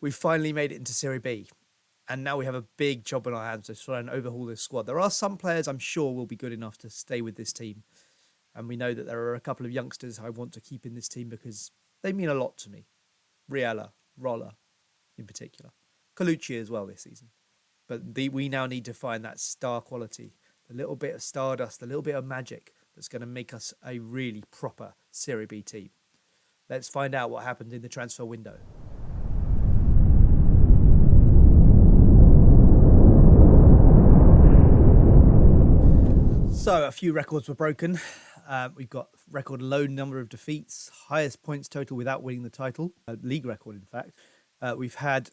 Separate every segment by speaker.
Speaker 1: We've finally made it into Serie B. And now we have a big job on our hands to try and overhaul this squad. There are some players I'm sure will be good enough to stay with this team. And we know that there are a couple of youngsters I want to keep in this team because they mean a lot to me. Riella, Rolla in particular. Colucci as well this season. But we now need to find that star quality, the little bit of stardust, the little bit of magic that's going to make us a really proper Serie B team. Let's find out what happened in the transfer window. So a few records were broken. We've got record low number of defeats, highest points total without winning the title, a league record in fact. We've had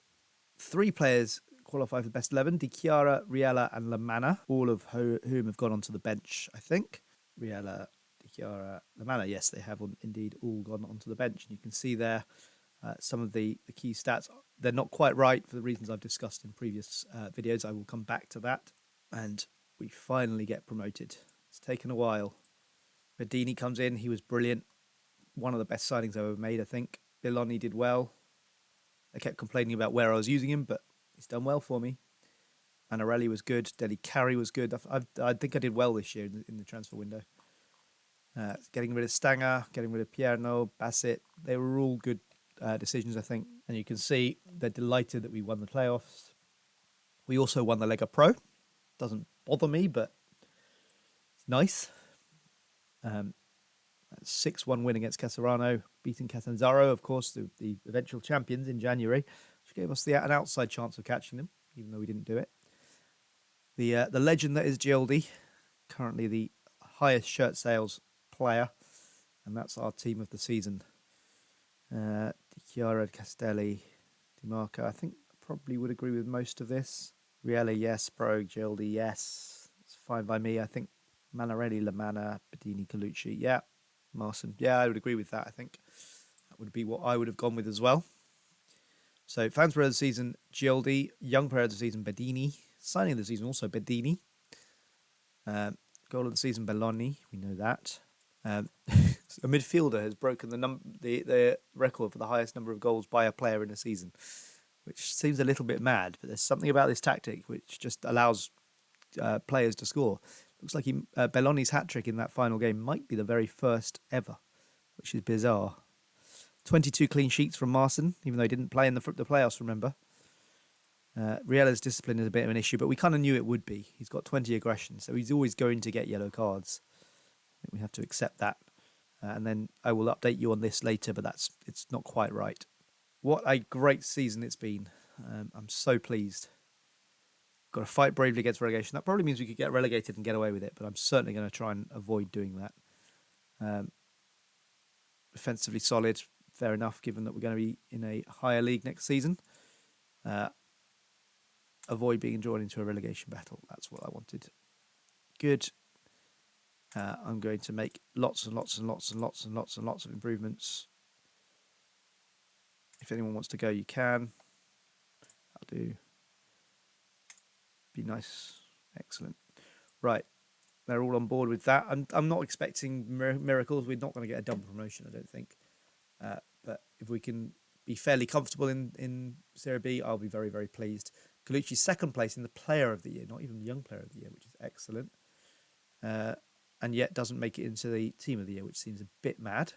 Speaker 1: 3 players qualify for the best 11, Di Chiara, Riella and Lamanna, all of whom have gone onto the bench, I think. Riella, Di Chiara, Lamanna, yes, they have indeed all gone onto the bench. And you can see there some of the key stats. They're not quite right for the reasons I've discussed in previous videos. I will come back to that. And we finally get promoted. It's taken a while. Bedini comes in. He was brilliant. One of the best signings I've ever made, I think. Belloni did well. I kept complaining about where I was using him, but he's done well for me. Anarelli was good. Deli Carey was good. I think I did well this year in the transfer window. Getting rid of Stanger, getting rid of Pierno, Bassett. They were all good decisions, I think. And you can see they're delighted that we won the playoffs. We also won the Lega Pro. Doesn't bother me, but it's nice. 6-1 win against Caserano, beating Catanzaro, of course, the eventual champions in January, which gave us an outside chance of catching them, even though we didn't do it. The legend that is Gildi, currently the highest shirt sales player, and that's our team of the season. Di Chiara, Castelli, Di Marco, I think I probably would agree with most of this. Riella, yes. Brogue, Gildi, yes. It's fine by me. I think Manarelli, Lamanna, Bedini, Colucci, yeah. Marson, yeah, I would agree with that. I think that would be what I would have gone with as well. So, fans player of the season, Gildi. Young player of the season, Bedini. Signing of the season, also Bedini. Goal of the season, Belloni. We know that. A midfielder has broken the record for the highest number of goals by a player in a season, which seems a little bit mad, but there's something about this tactic which just allows players to score. Looks like Belloni's hat-trick in that final game might be the very first ever, which is bizarre. 22 clean sheets from Marson, even though he didn't play in the playoffs, remember. Riella's discipline is a bit of an issue, but we kind of knew it would be. He's got 20 aggression, so he's always going to get yellow cards. I think we have to accept that. And then I will update you on this later, but it's not quite right. What a great season it's been. I'm so pleased. Got to fight bravely against relegation. That probably means we could get relegated and get away with it, but I'm certainly going to try and avoid doing that. Defensively solid, fair enough, given that we're going to be in a higher league next season. Avoid being drawn into a relegation battle. That's what I wanted. Good. I'm going to make lots and lots and lots and lots and lots and lots of improvements. If anyone wants to go, you can. I'll do. Be nice. Excellent. Right. They're all on board with that. I'm not expecting miracles. We're not going to get a double promotion, I don't think. But if we can be fairly comfortable in Serie B, I'll be very, very pleased. Colucci's second place in the Player of the Year, not even Young Player of the Year, which is excellent. And yet doesn't make it into the Team of the Year, which seems a bit mad.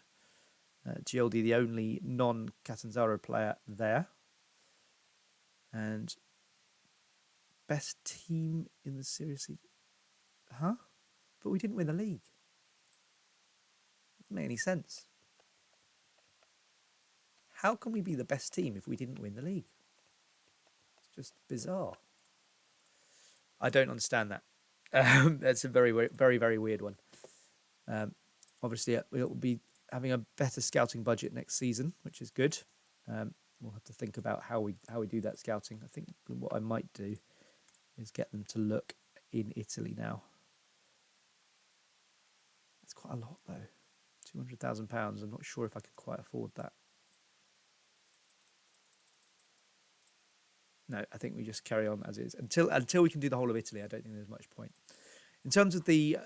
Speaker 1: Gildi, the only non-Catanzaro player there. And best team in the series. Huh? But we didn't win the league. Doesn't make any sense. How can we be the best team if we didn't win the league? It's just bizarre. I don't understand that. That's a very, very, very weird one. Obviously, we'll be having a better scouting budget next season, which is good. We'll have to think about how we do that scouting. I think what I might do is get them to look in Italy now. That's quite a lot, though. £200,000. I'm not sure if I could quite afford that. No, I think we just carry on as is. Until we can do the whole of Italy, I don't think there's much point. In terms of the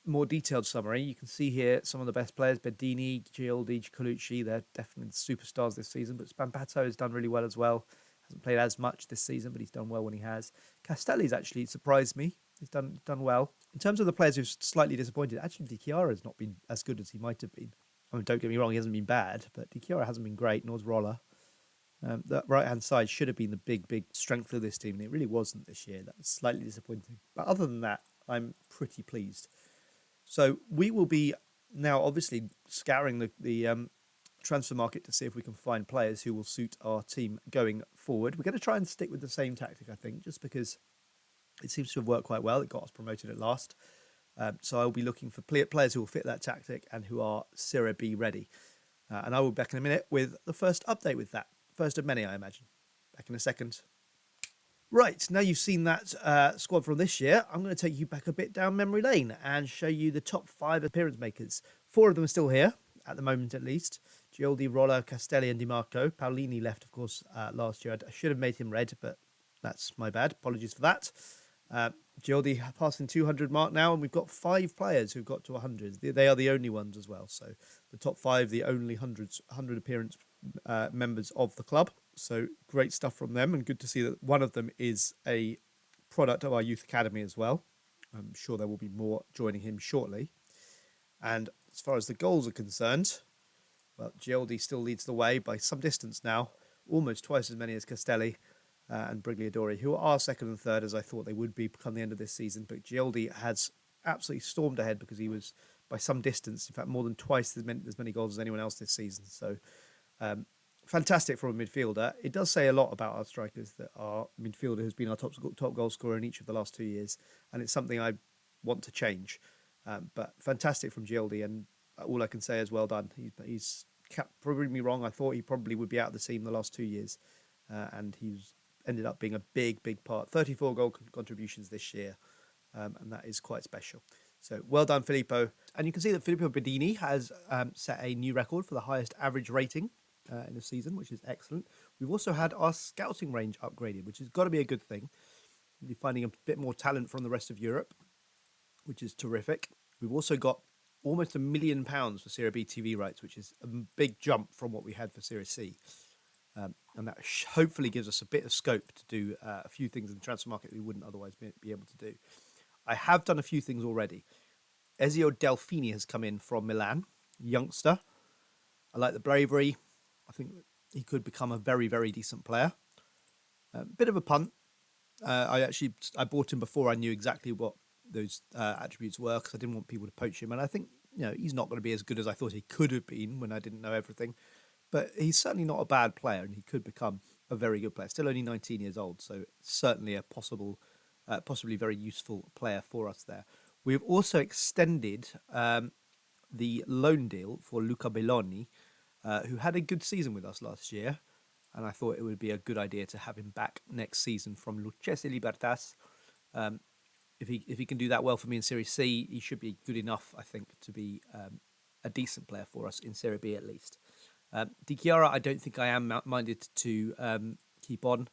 Speaker 1: more detailed summary, you can see here some of the best players: Bedini, Gioldi, Colucci. They're definitely the superstars this season. But Spampato has done really well as well. Hasn't played as much this season, but he's done well when he has. Castelli's actually surprised me. He's done well. In terms of the players who've slightly disappointed, actually Di Chiara has not been as good as he might have been. I mean, don't get me wrong, he hasn't been bad, but Di Chiara hasn't been great, nor's Roller. That right-hand side should have been the big strength of this team, and it really wasn't this year. That was slightly disappointing. But other than that, I'm pretty pleased. So we will be now obviously scouring the transfer market to see if we can find players who will suit our team going forward. We're going to try and stick with the same tactic, I think, just because it seems to have worked quite well. It got us promoted at last. So I'll be looking for players who will fit that tactic and who are Serie B ready. And I will be back in a minute with the first update with that. First of many, I imagine. Back in a second. Right, now you've seen that squad from this year, I'm going to take you back a bit down memory lane and show you the top 5 appearance makers. 4 of them are still here, at the moment at least. Gioldi, Rolla, Castelli and Di Marco. Paolini left, of course, last year. I should have made him red, but that's my bad. Apologies for that. Gioldi passing 200 mark now, and we've got 5 players who've got to 100. They are the only ones as well. So the top 5, the only 100 appearance members of the club. So great stuff from them, and good to see that one of them is a product of our youth academy as well. I'm sure there will be more joining him shortly. And as far as the goals are concerned, well, Gioldi still leads the way by some distance now, almost twice as many as Castelli and Brigliadori, who are second and third, as I thought they would be come the end of this season. But Gioldi has absolutely stormed ahead because he was by some distance, in fact, more than twice as many goals as anyone else this season. So fantastic from a midfielder. It does say a lot about our strikers that our midfielder has been our top goal scorer in each of the last 2 years, and it's something I want to change. But fantastic from Gioldi, and all I can say is well done. He's proving me wrong. I thought he probably would be out of the team the last 2 years, and he's ended up being a big part. 34 goal contributions this year, and that is quite special. So well done, Filippo. And you can see that Filippo Bedini has set a new record for the highest average rating in the season, which is excellent. We've also had our scouting range upgraded, which has got to be a good thing. We'll be finding a bit more talent from the rest of Europe, which is terrific. We've also got almost £1 million for Serie B TV rights, which is a big jump from what we had for Serie C. And that hopefully gives us a bit of scope to do a few things in the transfer market we wouldn't otherwise be able to do. I have done a few things already. Ezio Delfini has come in from Milan, youngster. I like the bravery. I think he could become a very decent player. Bit of a punt. I bought him before I knew exactly what those attributes were, because I didn't want people to poach him. And I think he's not going to be as good as I thought he could have been when I didn't know everything. But he's certainly not a bad player, and he could become a very good player. Still only 19 years old, so certainly a possibly very useful player for us there. We've also extended the loan deal for Luca Belloni, who had a good season with us last year, and I thought it would be a good idea to have him back next season from Lucchese Libertas. If he can do that well for me in Serie C, he should be good enough, I think, to be a decent player for us in Serie B at least. Di Chiara, I don't think I am minded to keep on.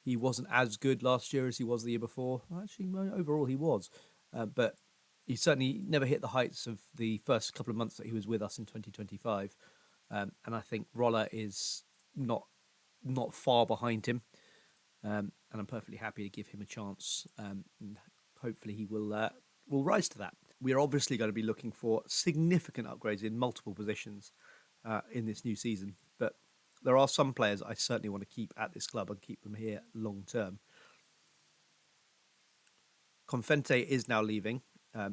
Speaker 1: He wasn't as good last year as he was the year before. Actually, overall he was. But he certainly never hit the heights of the first couple of months that he was with us in 2025. And I think Roller is not far behind him. And I'm perfectly happy to give him a chance. And hopefully he will rise to that. We are obviously going to be looking for significant upgrades in multiple positions in this new season. But there are some players I certainly want to keep at this club and keep them here long term. Confente is now leaving,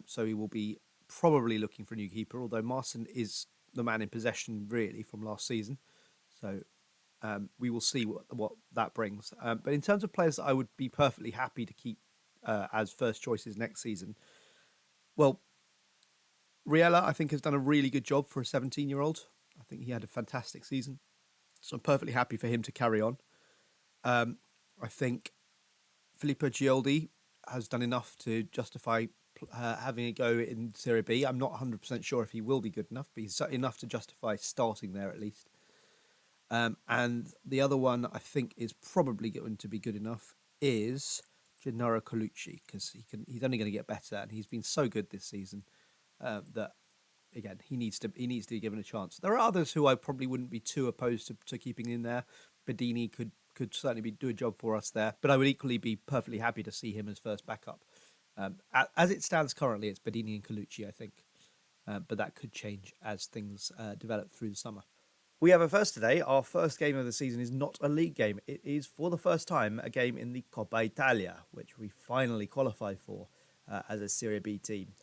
Speaker 1: so he will be probably looking for a new keeper, although Marson is the man in possession really from last season. So we will see what that brings. But in terms of players that I would be perfectly happy to keep as first choices next season, well, Riella, I think, has done a really good job for a 17-year-old. I think he had a fantastic season. So I'm perfectly happy for him to carry on. I think Filippo Gioldi has done enough to justify having a go in Serie B. I'm not 100% sure if he will be good enough, but he's enough to justify starting there at least. And the other one I think is probably going to be good enough is Gennaro Colucci, because he's only going to get better, and he's been so good this season. that again he needs to be given a chance. There are others who I probably wouldn't be too opposed to keeping in there. Bedini could certainly do a job for us there, but I would equally be perfectly happy to see him as first backup. As it stands currently, it's Bedini and Colucci, I think, but that could change as things develop through the summer. We have a first today. Our first game of the season is not a league game. It is, for the first time, a game in the Coppa Italia, which we finally qualified for as a Serie B team.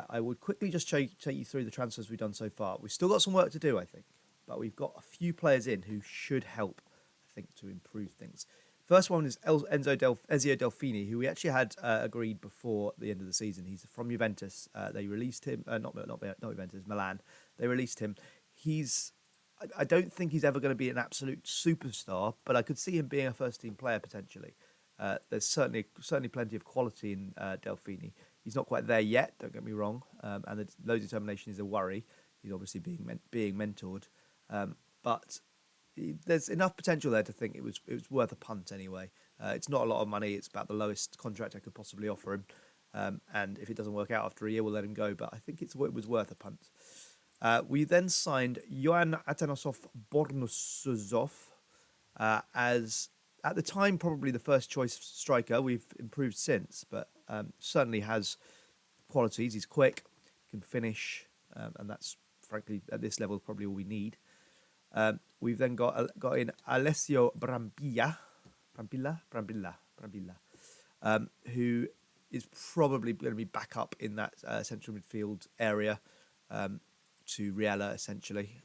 Speaker 1: I would quickly just take you through the transfers we've done so far. We've still got some work to do, I think, but we've got a few players in who should help, I think, to improve things. First one is Ezio Delfini, who we actually had agreed before the end of the season. He's from Juventus. They released him, not Juventus, Milan. They released him. I don't think he's ever going to be an absolute superstar, but I could see him being a first-team player potentially. There's certainly plenty of quality in Delfini. He's not quite there yet, don't get me wrong, and the low determination is a worry. He's obviously being mentored, but there's enough potential there to think it was worth a punt anyway. It's not a lot of money. It's about the lowest contract I could possibly offer him, and if it doesn't work out after a year, we'll let him go. But I think it was worth a punt. We then signed Johan Atanosov Bornusuzov as, at the time, probably the first choice striker. We've improved since, but certainly has qualities. He's quick, can finish, and that's, frankly, at this level, probably all we need. We've then got in Alessio Brambilla, who is probably going to be back up in that central midfield area to Riella, essentially.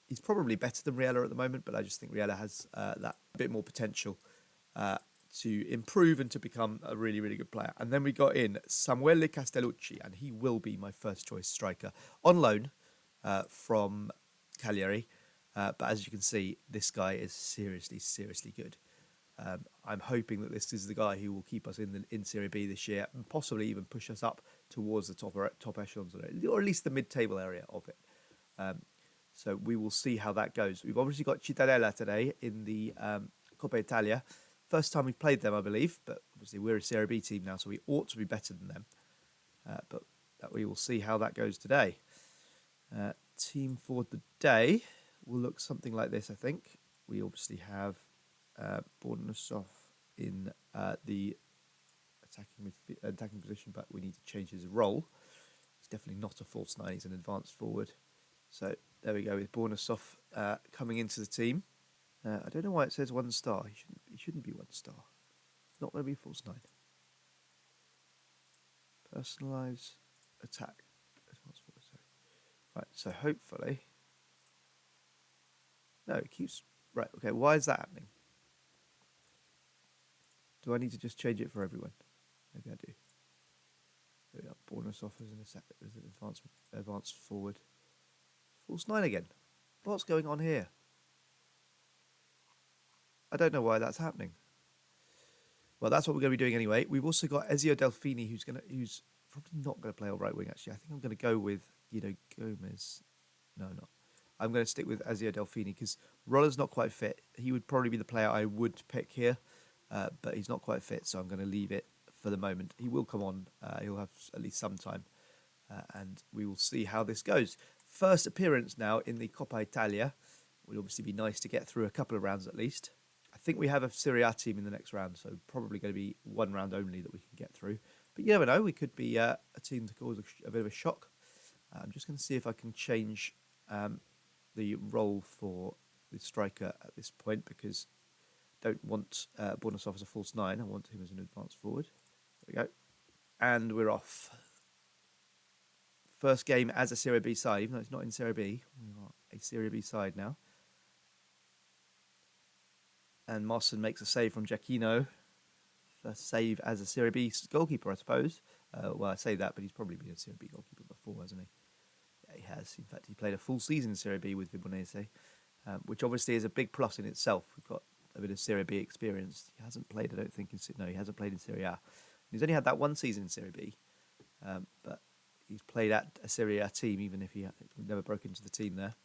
Speaker 1: He's probably better than Riella at the moment, but I just think Riella has that bit more potential to improve and to become a really, really good player. And then we got in Samuele Castellucci, and he will be my first choice striker on loan from Cagliari. But as you can see, this guy is seriously, seriously good. I'm hoping that this is the guy who will keep us in Serie B this year and possibly even push us up towards the top echelons, or at least the mid-table area of it. So we will see how that goes. We've obviously got Cittadella today in the Coppa Italia. First time we've played them, I believe, but obviously we're a Serie B team now, so we ought to be better than them. But we will see how that goes today. Team for the day will look something like this, I think. We obviously have Bornusov in the attacking position, but we need to change his role. He's definitely not a false nine, he's an advanced forward. So there we go with Bornusov coming into the team. I don't know why it says 1 star. He shouldn't be 1 star. Not going to be false nine. Personalise attack. Advanced forward, sorry. Right, so hopefully. No, it keeps. Right, okay, why is that happening? Do I need to just change it for everyone? Maybe I do. There we are. Bornusov as an advanced forward. False nine again. What's going on here? I don't know why that's happening. Well, that's what we're going to be doing anyway. We've also got Ezio Delfini, who's probably not going to play on right wing. Actually, I think I'm going to go with Gomez. No, not. I'm going to stick with Ezio Delfini because Roller's not quite fit. He would probably be the player I would pick here, but he's not quite fit, so I'm going to leave it for the moment. He will come on. He'll have at least some time, and we will see how this goes. First appearance now in the Coppa Italia. Would obviously be nice to get through a couple of rounds at least. I think we have a Serie A team in the next round, so probably going to be 1 round only that we can get through. But you never know, we could be a team to cause a bit of a shock. I'm just going to see if I can change the role for the striker at this point, because I don't want Bornusov as a false nine. I want him as an advanced forward. There we go. And we're off. First game as a Serie B side, even though it's not in Serie B. We are a Serie B side now. And Marson makes a save from Giacchino. First save as a Serie B goalkeeper, I suppose. Well, I say that, but he's probably been a Serie B goalkeeper before, hasn't he? Yeah, he has. In fact, he played a full season in Serie B with Vibonese, which obviously is a big plus in itself. We've got a bit of Serie B experience. He hasn't played, I don't think, he hasn't played in Serie A. He's only had that 1 season in Serie B, but he's played at a Serie A team, even if he never broke into the team there.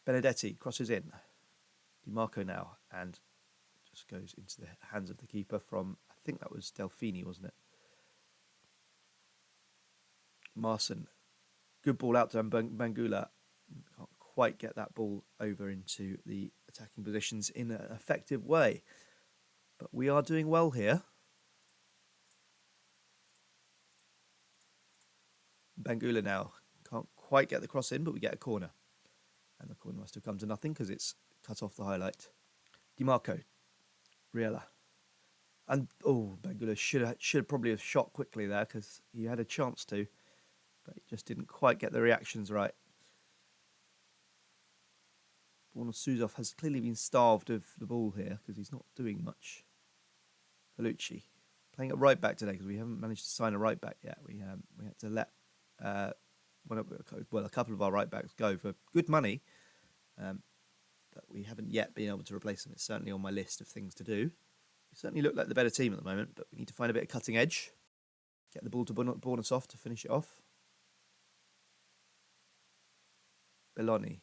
Speaker 1: Benedetti crosses in. Di Marco now, and just goes into the hands of the keeper from, I think that was Delfini, wasn't it? Marson. Good ball out to Bangula. Can't quite get that ball over into the attacking positions in an effective way. But we are doing well here. Bangula now. Can't quite get the cross in, but we get a corner. And the corner must have come to nothing because it's cut off the highlight. DiMarco. Riella. And, Bangula should probably have shot quickly there because he had a chance to. But he just didn't quite get the reactions right. Suzov has clearly been starved of the ball here because he's not doing much. Felucci playing at right back today because we haven't managed to sign a right back yet. We had to let a couple of our right backs go for good money, but we haven't yet been able to replace them. It's certainly on my list of things to do. We certainly look like the better team at the moment, but we need to find a bit of cutting edge. Get the ball to Bornasoff to finish it off. Belloni.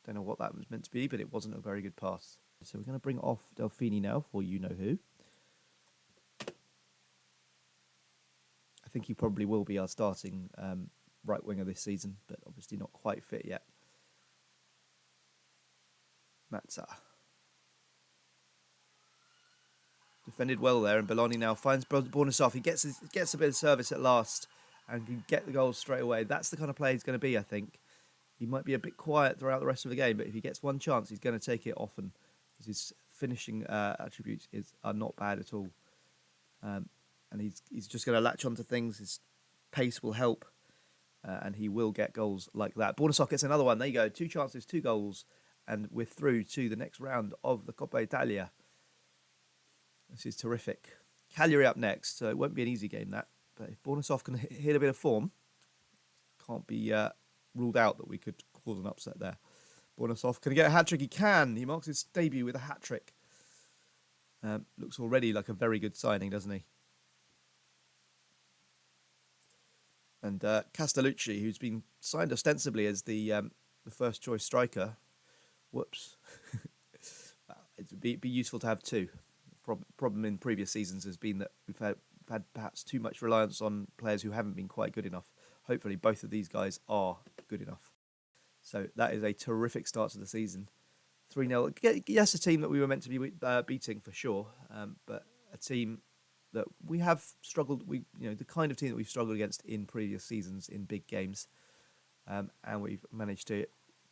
Speaker 1: Don't know what that was meant to be, but it wasn't a very good pass. So we're going to bring off Delfini now for you-know-who. I think he probably will be our starting right winger this season, but obviously not quite fit yet. Matza. Defended well there, and Belloni now finds Bornasoff. He gets a bit of service at last and can get the goal straight away. That's the kind of player he's going to be, I think. He might be a bit quiet throughout the rest of the game, but if he gets one chance, he's going to take it often. Because his finishing attributes are not bad at all. And he's just going to latch onto things. His pace will help, and he will get goals like that. Bornasoff gets another one. There you go. 2 chances, 2 goals, and we're through to the next round of the Coppa Italia. This is terrific. Cagliari up next, so it won't be an easy game, that. But if Bornasoff can hit a bit of form, can't be ruled out that we could cause an upset there. Bornasoff, can he get a hat-trick? He can. He marks his debut with a hat-trick. Looks already like a very good signing, doesn't he? And Castellucci, who's been signed ostensibly as the first choice striker. Whoops. It'd be useful to have 2. Problem in previous seasons has been that we've had perhaps too much reliance on players who haven't been quite good enough. Hopefully both of these guys are good enough. So that is a terrific start to the season. 3-0. Yes, a team that we were meant to be beating for sure, but a team that we have struggled. The kind of team that we've struggled against in previous seasons in big games, and we've managed to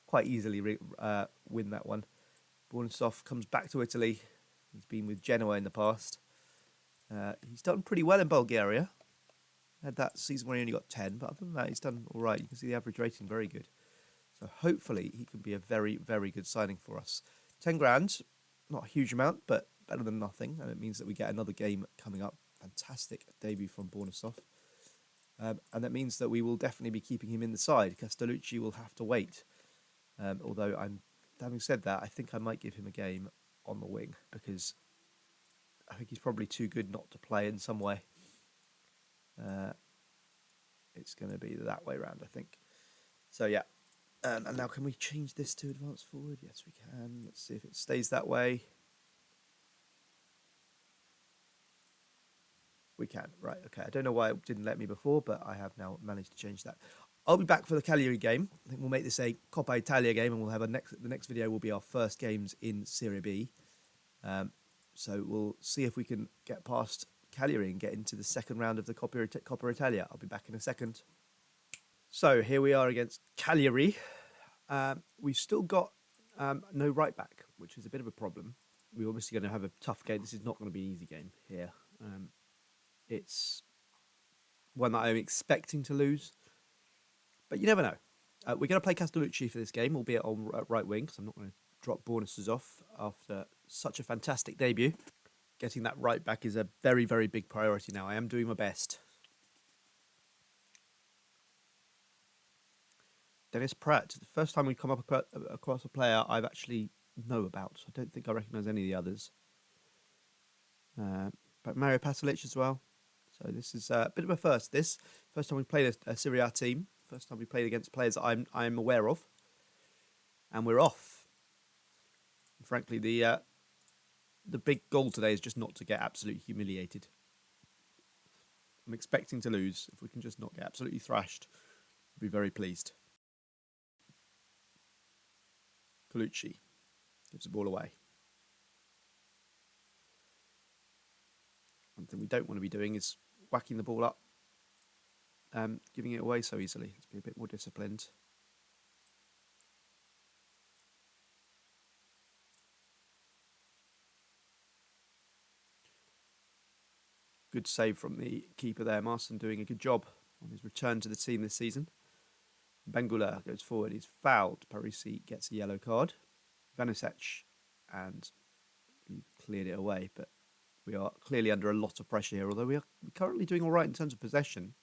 Speaker 1: quite easily win that one. Bornasoff comes back to Italy. He's been with Genoa in the past. He's done pretty well in Bulgaria. Had that season where he only got 10, but other than that, he's done all right. You can see the average rating very good. So hopefully he can be a very, very good signing for us. 10 grand, not a huge amount, but better than nothing. And it means that we get another game coming up. Fantastic debut from Bornasoff. And that means that we will definitely be keeping him in the side. Castellucci will have to wait. Although, having said that, I think I might give him a game on the wing because I think he's probably too good not to play in some way. It's going to be that way around, I think. So, yeah. And now can we change this to advance forward? Yes, we can. Let's see if it stays that way. We can. Right, okay. I don't know why it didn't let me before, but I have now managed to change that. I'll be back for the Cagliari game. I think we'll make this a Coppa Italia game, and we'll have the next video will be our first games in Serie B. So we'll see if we can get past Cagliari and get into the second round of the Coppa Italia. I'll be back in a second. So here we are against Cagliari. We've still got no right back, which is a bit of a problem. We're obviously going to have a tough game. This is not going to be an easy game here. It's one that I'm expecting to lose, but you never know. We're going to play Castellucci for this game, albeit on right wing, because I'm not going to drop bonuses off after such a fantastic debut. Getting that right back is a very, very big priority now. I am doing my best. Dennis Pratt, the first time we've come up across a player I've actually know about. I don't think I recognise any of the others. But Mario Pasalic as well. So this is a bit of a first. First time we played a Serie A team. First time we played against players that I'm aware of. And we're off. And frankly, the big goal today is just not to get absolutely humiliated. I'm expecting to lose if we can just not get absolutely thrashed. Be very pleased. Colucci gives the ball away. One thing we don't want to be doing is whacking the ball up, giving it away so easily. Let's be a bit more disciplined. Good save from the keeper there. Marston doing a good job on his return to the team this season. Bangula goes forward. He's fouled. Parisi gets a yellow card. Vanusec, and we cleared it away. But we are clearly under a lot of pressure here, although we are currently doing all right in terms of possession.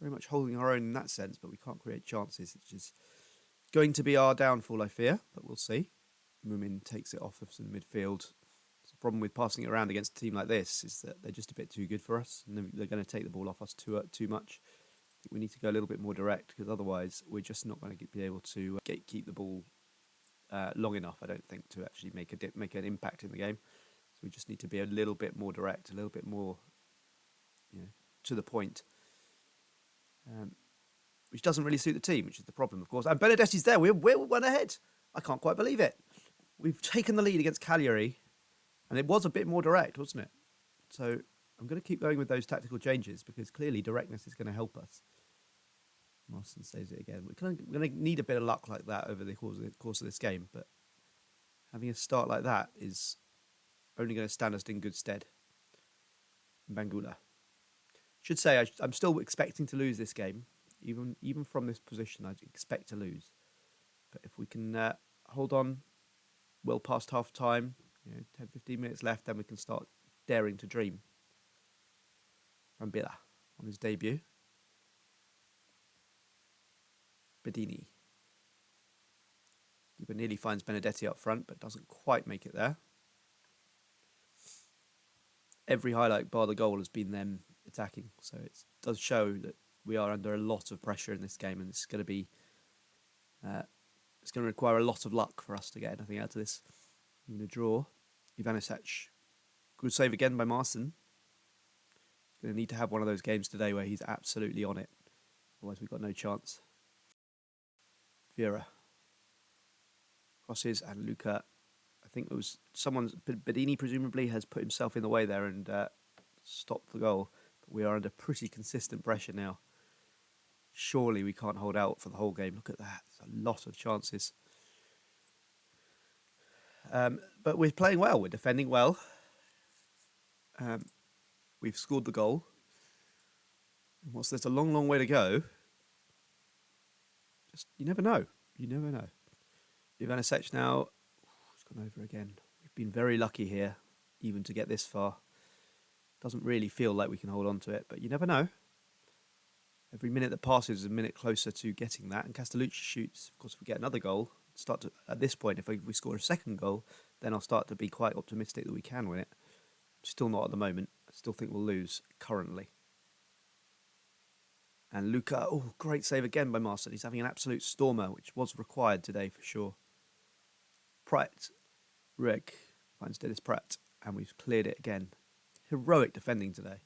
Speaker 1: Very much holding our own in that sense, but we can't create chances, which is going to be our downfall, I fear. But we'll see. Mumin takes it off us in midfield. The problem with passing it around against a team like this is that they're just a bit too good for us, and they're going to take the ball off us too much. I think we need to go a little bit more direct, because otherwise we're just not going to be able to keep the ball long enough, I don't think, to actually make an impact in the game. So we just need to be a little bit more direct, a little bit more, to the point, which doesn't really suit the team, which is the problem, of course. And Benedetti's there. We're one ahead. I can't quite believe it. We've taken the lead against Cagliari. And it was a bit more direct, wasn't it? So I'm going to keep going with those tactical changes, because clearly directness is going to help us. Marston saves it again. We're going to need a bit of luck like that over the course of this game, but having a start like that is only going to stand us in good stead. Bangula. Should say I'm still expecting to lose this game. Even from this position, I expect to lose. But if we can hold on well past half time, 10, 15 minutes left, then we can start daring to dream. Rambilla on his debut. Bedini. Keeper nearly finds Benedetti up front, but doesn't quite make it there. Every highlight bar the goal has been them attacking, so it does show that we are under a lot of pressure in this game, and it's going to be it's going to require a lot of luck for us to get anything out of this. Even a draw. Ivanisevic. Good save again by Marston. Going to need to have one of those games today where he's absolutely on it. Otherwise we've got no chance. Vieira. Crosses, and Luca. I think it was Bedini presumably has put himself in the way there and stopped the goal. But we are under pretty consistent pressure now. Surely we can't hold out for the whole game. Look at that. There's a lot of chances. But we're playing well. We're defending well. We've scored the goal. And whilst there's a long, long way to go, you never know. You never know. Ivanisevic now. It's gone over again. We've been very lucky here, even to get this far. Doesn't really feel like we can hold on to it, but you never know. Every minute that passes is a minute closer to getting that. And Castellucci shoots. Of course, if we get another goal, at this point, if we score a second goal, then I'll start to be quite optimistic that we can win it. Still not at the moment. I still think we'll lose currently. And Luca, great save again by Marston. He's having an absolute stormer, which was required today for sure. Pratt, Reg finds Dennis Pratt, and we've cleared it again. Heroic defending today.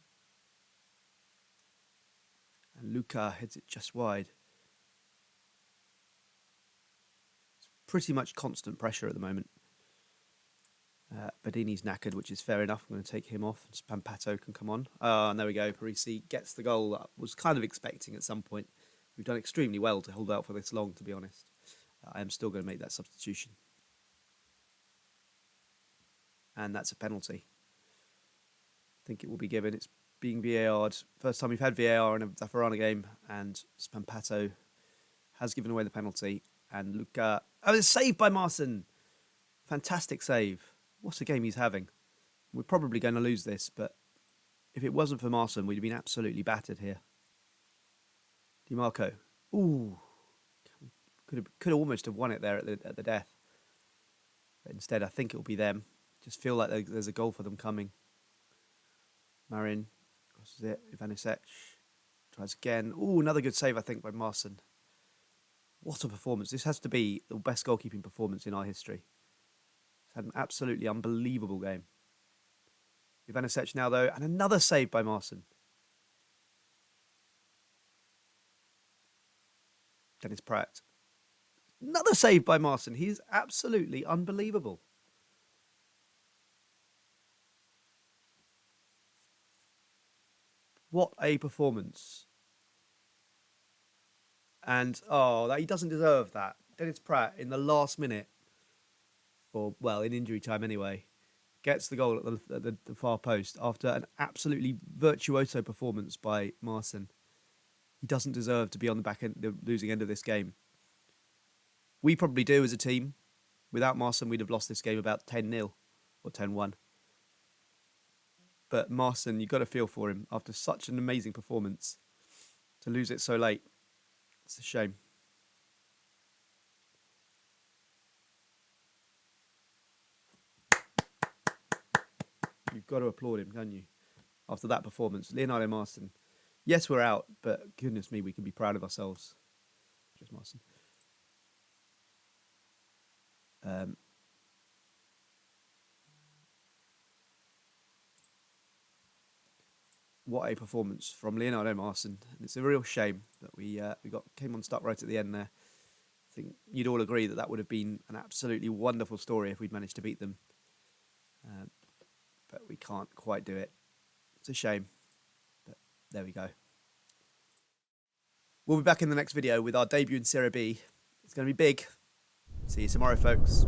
Speaker 1: And Luca heads it just wide. It's pretty much constant pressure at the moment. Bedini's knackered, which is fair enough. I'm going to take him off. Spampato can come on. And there we go. Parisi gets the goal I was kind of expecting at some point. We've done extremely well to hold out for this long, to be honest. I am still going to make that substitution. And that's a penalty. I think it will be given. It's being VAR'd. First time we've had VAR in a Zaffarana game, and Spampato has given away the penalty. And Luca... it's saved by Marston! Fantastic save. What a game he's having. We're probably going to lose this, but if it wasn't for Marston, we'd have been absolutely battered here. DiMarco. Ooh. Could almost have won it there at the death. But instead, I think it'll be them. Just feel like there's a goal for them coming. Marin. Crosses it. Ivanisevic. Tries again. Ooh, another good save, I think, by Marston. What a performance. This has to be the best goalkeeping performance in our history. He's had an absolutely unbelievable game. Ivanisevic now, though, and another save by Marston. Dennis Pratt. Another save by Marson. He's absolutely unbelievable. What a performance. And, he doesn't deserve that. Dennis Pratt, in the last minute, or, well, in injury time anyway, gets the goal at the far post after an absolutely virtuoso performance by Marson. He doesn't deserve to be on the the losing end of this game. We probably do as a team. Without Marson, we'd have lost this game about 10-0 or 10-1. But Marson, you've got to feel for him after such an amazing performance. To lose it so late, it's a shame. You've got to applaud him, can't you? After that performance, Leonardo Marson. Yes, we're out, but goodness me, we can be proud of ourselves. Just Marson. What a performance from Leonardo Marson. And it's a real shame that we came unstuck right at the end there. I think you'd all agree that would have been an absolutely wonderful story if we'd managed to beat them. But we can't quite do it. It's a shame, but there we go. We'll be back in the next video with our debut in Serie B. It's going to be big. See you tomorrow, folks.